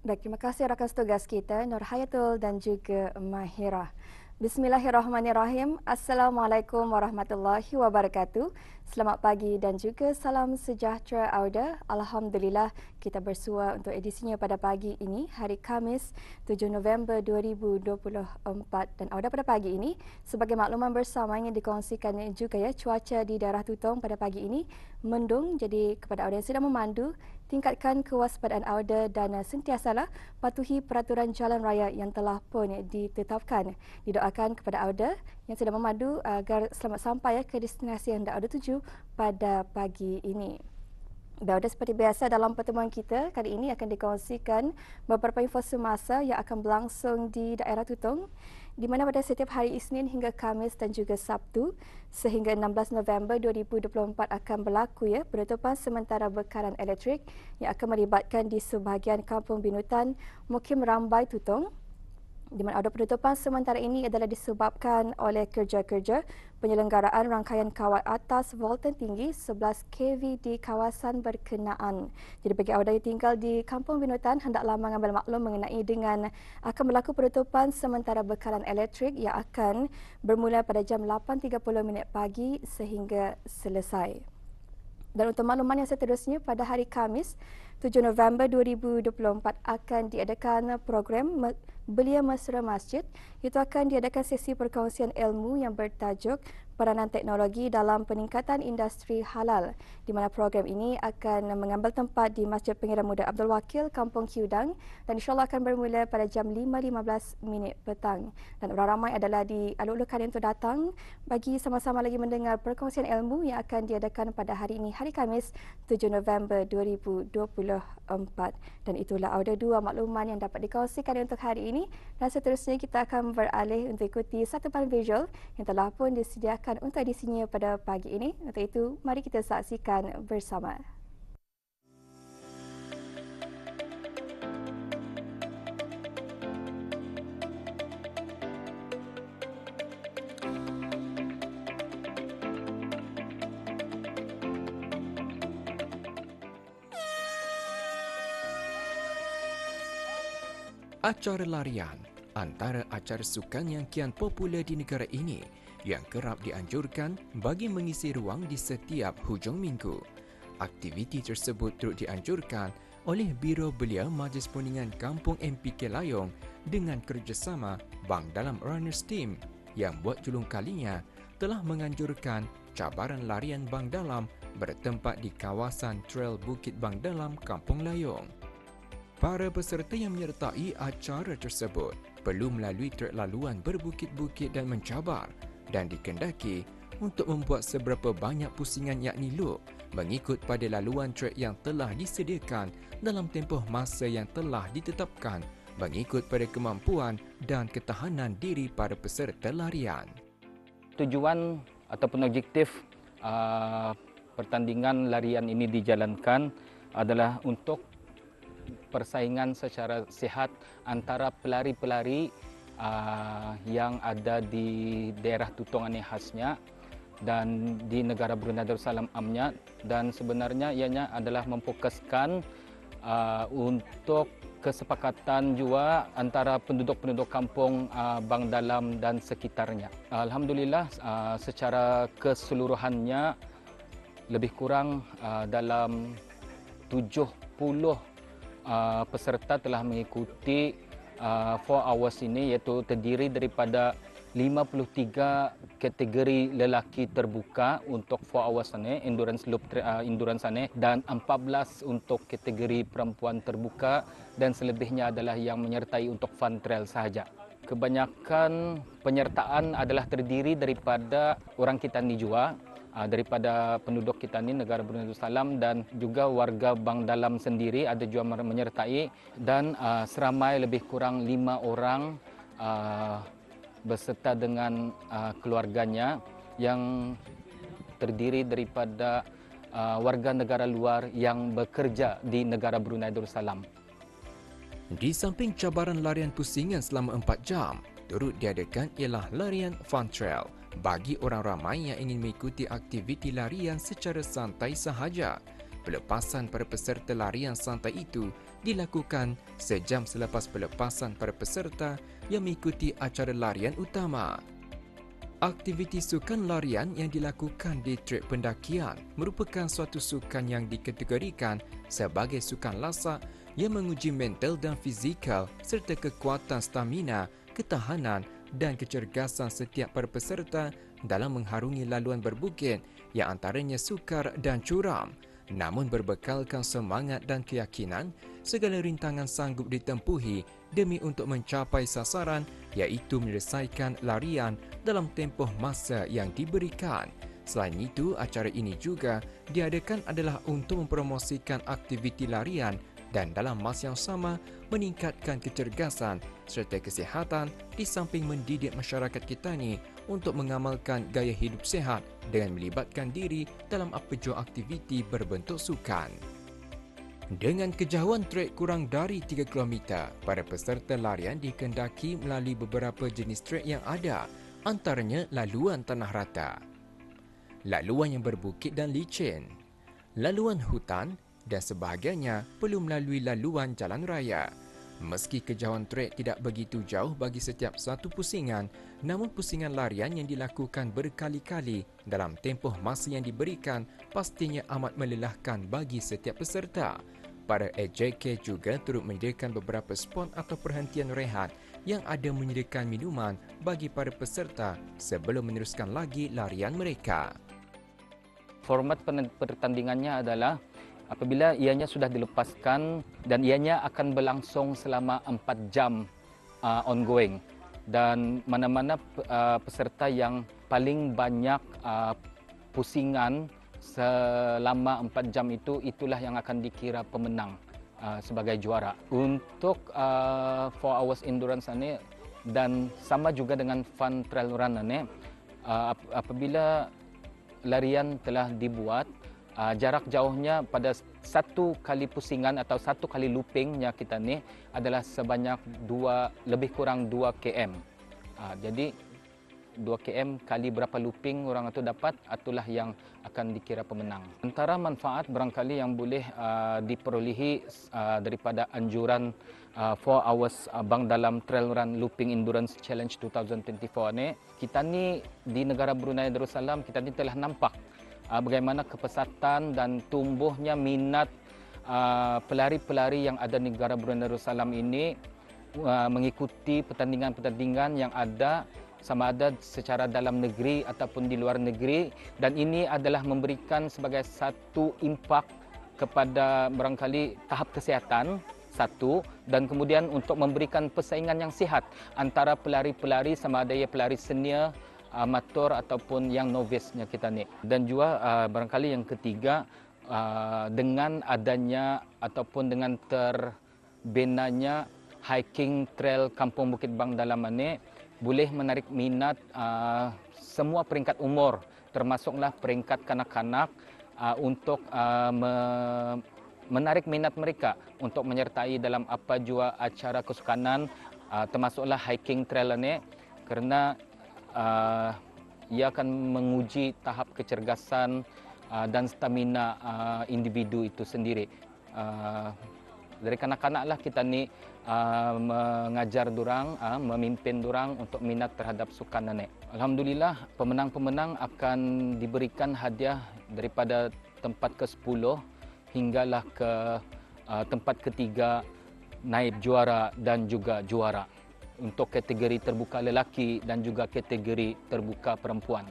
Baik, terima kasih rakan setugas kita Nur Hayatul dan juga Mahira. Bismillahirrahmanirrahim. Assalamualaikum warahmatullahi wabarakatuh. Selamat pagi dan juga salam sejahtera Auda. Alhamdulillah kita bersua untuk edisinya pada pagi ini, hari Khamis 7 November 2024. Dan Auda pada pagi ini, sebagai makluman bersama yang dikongsikan juga ya, cuaca di daerah Tutong pada pagi ini mendung. Jadi kepada Auda yang sedang memandu, tingkatkan kewaspadaan Auda dan sentiasalah patuhi peraturan jalan raya yang telah pun ditetapkan. Didoakan kepada Auda yang sedang memandu agar selamat sampai ke destinasi yang anda tuju pada pagi ini. Dan seperti biasa dalam pertemuan kita kali ini akan dikongsikan beberapa info semasa yang akan berlangsung di daerah Tutong, di mana pada setiap hari Isnin hingga Khamis dan juga Sabtu sehingga 16 November 2024 akan berlaku ya penutupan sementara bekaran elektrik yang akan melibatkan di sebahagian kampung binutan Mukim Rambai Tutong, di mana ada penutupan sementara ini adalah disebabkan oleh kerja-kerja penyelenggaraan rangkaian kawat atas volten tinggi 11 kV di kawasan berkenaan. Jadi bagi anda yang tinggal di Kampung Binutan, hendaklah mengambil maklum mengenai dengan akan berlaku penutupan sementara bekalan elektrik yang akan bermula pada jam 8.30 pagi sehingga selesai. Dan untuk makluman yang seterusnya, pada hari Khamis 7 November 2024 akan diadakan program Belia Mesra Masjid. Itu akan diadakan sesi perkongsian ilmu yang bertajuk Peranan Teknologi dalam Peningkatan Industri Halal, di mana program ini akan mengambil tempat di Masjid Pengira Muda Abdul Wakil, Kampung Kiudang, dan insyaAllah akan bermula pada jam 5.15 petang. Dan orang ramai adalah dialuk-alukkan untuk datang bagi sama-sama lagi mendengar perkongsian ilmu yang akan diadakan pada hari ini, hari Khamis 7 November 2024. Dan itulah audio dua makluman yang dapat dikongsikan untuk hari ini. Dan seterusnya kita akan beralih untuk ikuti satu panel visual yang telah pun disediakan untuk edisinya pada pagi ini. Untuk itu, mari kita saksikan bersama. Acara larian antara acara sukan yang kian popular di negara ini yang kerap dianjurkan bagi mengisi ruang di setiap hujung minggu. Aktiviti tersebut turut dianjurkan oleh Biro Belia Majlis Perundingan Kampung MPK Layong dengan kerjasama Bank Dalam Runners Team yang buat julung kalinya telah menganjurkan cabaran larian Bank Dalam bertempat di kawasan Trail Bukit Bank Dalam, Kampung Layong. Para peserta yang menyertai acara tersebut perlu melalui trek laluan berbukit-bukit dan mencabar dan dikendaki untuk membuat seberapa banyak pusingan yakni loop mengikut pada laluan trek yang telah disediakan dalam tempoh masa yang telah ditetapkan mengikut pada kemampuan dan ketahanan diri para peserta larian. Tujuan ataupun objektif pertandingan larian ini dijalankan adalah untuk persaingan secara sihat antara pelari-pelari yang ada di daerah Tutong ini khasnya dan di negara Brunei Darussalam amnya, dan sebenarnya ianya adalah memfokuskan untuk kesepakatan juga antara penduduk-penduduk kampung Bang Dalam dan sekitarnya. Alhamdulillah secara keseluruhannya lebih kurang dalam 70 peserta telah mengikuti 4 hours ini, iaitu terdiri daripada 53 kategori lelaki terbuka untuk 4 hours ini, endurance loop endurance ini, dan 14 untuk kategori perempuan terbuka, dan selebihnya adalah yang menyertai untuk fun trail sahaja. Kebanyakan penyertaan adalah terdiri daripada orang kita ni jua, daripada penduduk kita ni negara Brunei Darussalam, dan juga warga Bang Dalam sendiri ada juga menyertai, dan seramai lebih kurang 5 orang beserta dengan keluarganya yang terdiri daripada warga negara luar yang bekerja di negara Brunei Darussalam. Di samping cabaran larian pusingan selama 4 jam, turut diadakan ialah larian fun trail bagi orang ramai yang ingin mengikuti aktiviti larian secara santai sahaja. Pelepasan para peserta larian santai itu dilakukan sejam selepas pelepasan para peserta yang mengikuti acara larian utama. Aktiviti sukan larian yang dilakukan di trek pendakian merupakan suatu sukan yang dikategorikan sebagai sukan lasak yang menguji mental dan fizikal serta kekuatan stamina, ketahanan dan kecergasan setiap para peserta dalam mengharungi laluan berbukit yang antaranya sukar dan curam. Namun berbekalkan semangat dan keyakinan, segala rintangan sanggup ditempuhi demi untuk mencapai sasaran iaitu menyelesaikan larian dalam tempoh masa yang diberikan. Selain itu, acara ini juga diadakan adalah untuk mempromosikan aktiviti larian dan dalam masa yang sama meningkatkan kecergasan serta kesihatan di samping mendidik masyarakat kita ni untuk mengamalkan gaya hidup sihat dengan melibatkan diri dalam apa jua aktiviti berbentuk sukan. Dengan kejauhan trek kurang dari 3 km, para peserta larian dikendaki melalui beberapa jenis trek yang ada, antaranya laluan tanah rata, laluan yang berbukit dan licin, laluan hutan dan sebahagiannya perlu melalui laluan jalan raya. Meski kejauhan trek tidak begitu jauh bagi setiap satu pusingan, namun pusingan larian yang dilakukan berkali-kali dalam tempoh masa yang diberikan pastinya amat melelahkan bagi setiap peserta. Para AJK juga turut menyediakan beberapa spot atau perhentian rehat yang ada menyediakan minuman bagi para peserta sebelum meneruskan lagi larian mereka. Format pertandingannya adalah apabila ianya sudah dilepaskan dan ianya akan berlangsung selama 4 jam ongoing, dan mana-mana peserta yang paling banyak pusingan selama 4 jam itulah yang akan dikira pemenang sebagai juara. Untuk 4 hours endurance ini dan sama juga dengan fun trail run ini, apabila larian telah dibuat, jarak jauhnya pada satu kali pusingan atau satu kali loopingnya kita ni adalah sebanyak lebih kurang 2 km. Jadi 2 km kali berapa looping orang itu dapat, itulah yang akan dikira pemenang. Antara manfaat barangkali yang boleh diperolehi daripada anjuran 4 hours Bang dalam Trail Run Looping Endurance Challenge 2024 ni, kita ni di negara Brunei Darussalam, kita ni telah nampak bagaimana kepesatan dan tumbuhnya minat pelari-pelari yang ada di negara Brunei Darussalam ini mengikuti pertandingan-pertandingan yang ada, sama ada secara dalam negeri ataupun di luar negeri, dan ini adalah memberikan sebagai satu impak kepada barangkali tahap kesihatan satu, dan kemudian untuk memberikan persaingan yang sihat antara pelari-pelari sama ada ia pelari senior, amatur ataupun yang novice-nya kita ni. Dan juga barangkali yang ketiga, dengan adanya ataupun dengan terbinanya hiking trail Kampung Bukit Bang Dalaman ni boleh menarik minat semua peringkat umur, termasuklah peringkat kanak-kanak untuk menarik minat mereka untuk menyertai dalam apa jua acara kesukanan, termasuklah hiking trail ini, kerana ia akan menguji tahap kecergasan dan stamina individu itu sendiri. Dari kanak-kanaklah kita ni mengajar dorang, memimpin dorang untuk minat terhadap sukan ini. Alhamdulillah, pemenang-pemenang akan diberikan hadiah daripada tempat ke-10 hinggalah ke tempat ketiga, naib juara dan juga juara untuk kategori terbuka lelaki dan juga kategori terbuka perempuan.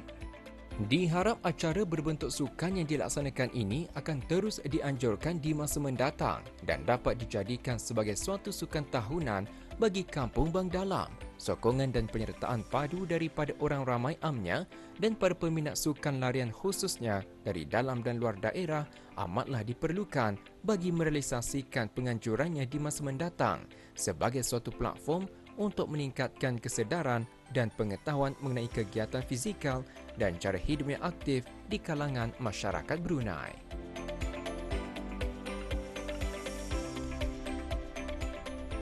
Diharap acara berbentuk sukan yang dilaksanakan ini akan terus dianjurkan di masa mendatang dan dapat dijadikan sebagai suatu sukan tahunan bagi Kampung Bang Dalam. Sokongan dan penyertaan padu daripada orang ramai amnya dan para peminat sukan larian khususnya dari dalam dan luar daerah amatlah diperlukan bagi merealisasikan penganjurannya di masa mendatang sebagai suatu platform untuk meningkatkan kesedaran dan pengetahuan mengenai kegiatan fizikal dan cara hidup yang aktif di kalangan masyarakat Brunei.